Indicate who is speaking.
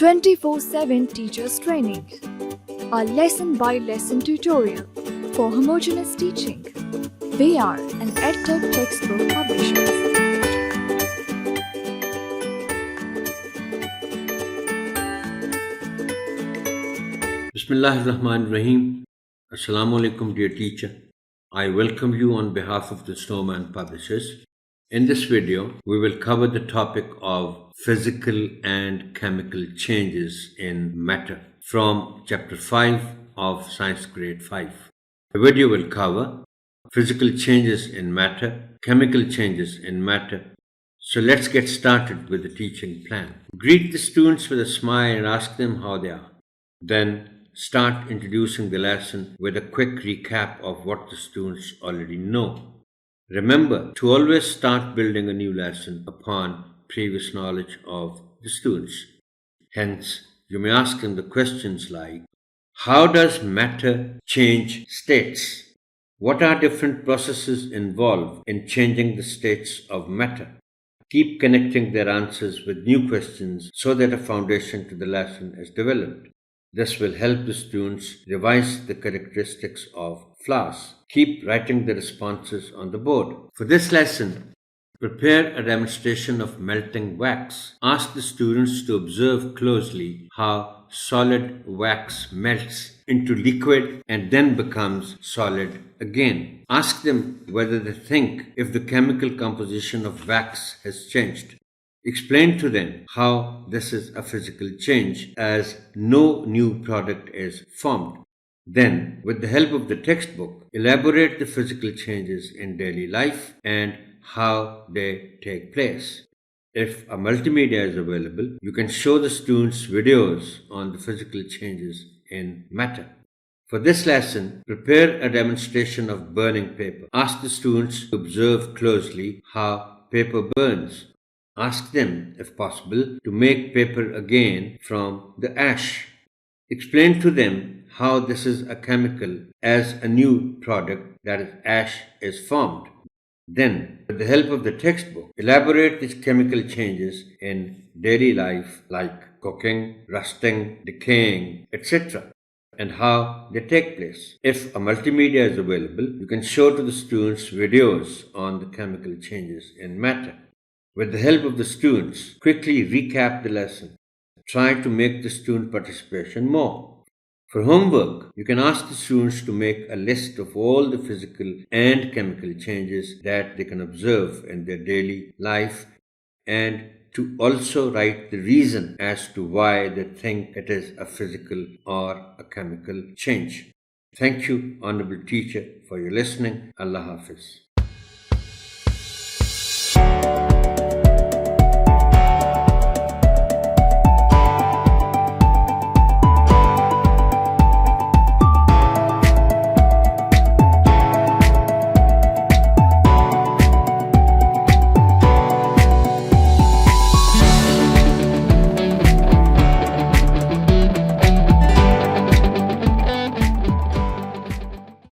Speaker 1: 24/7 Teachers Training, a lesson-by-lesson tutorial for homogeneous teaching. We are an EdTech textbook publishers.
Speaker 2: Bismillahirrahmanirrahim. Assalamu alaikum, dear teacher. I welcome you on behalf of the Snowman publishers. In this video, we will cover the topic of physical and chemical changes in matter from chapter 5 of Science Grade 5. The video will cover physical changes in matter, chemical changes in matter. So let's get started with the teaching plan. Greet the students with a smile and ask them how they are. Then start introducing the lesson with a quick recap of what the students already know. Remember to always start building a new lesson upon previous knowledge of the students. Hence, you may ask them the questions like, how does matter change states? What are different processes involved in changing the states of matter? Keep connecting their answers with new questions so that a foundation to the lesson is developed. This will help the students revise the characteristics of flowers. Keep writing the responses on the board. For this lesson, prepare a demonstration of melting wax. Ask the students to observe closely how solid wax melts into liquid and then becomes solid again. Ask them whether they think if the chemical composition of wax has changed. Explain to them how this is a physical change as no new product is formed. Then, with the help of the textbook, elaborate the physical changes in daily life and how they take place. If a multimedia is available, you can show the students videos on the physical changes in matter. For this lesson, prepare a demonstration of burning paper. Ask the students to observe closely how paper burns. Ask them, if possible, to make paper again from the ash. Explain to them how this is a chemical as a new product, that is, ash, is formed. Then, with the help of the textbook, elaborate these chemical changes in daily life like cooking, rusting, decaying, etc., and how they take place. If a multimedia is available, you can show to the students videos on the chemical changes in matter. With the help of the students, quickly recap the lesson. Try to make the student participation more. For homework, you can ask the students to make a list of all the physical and chemical changes that they can observe in their daily life and to also write the reason as to why they think it is a physical or a chemical change. Thank you, Honorable Teacher, for your listening. Allah Hafiz.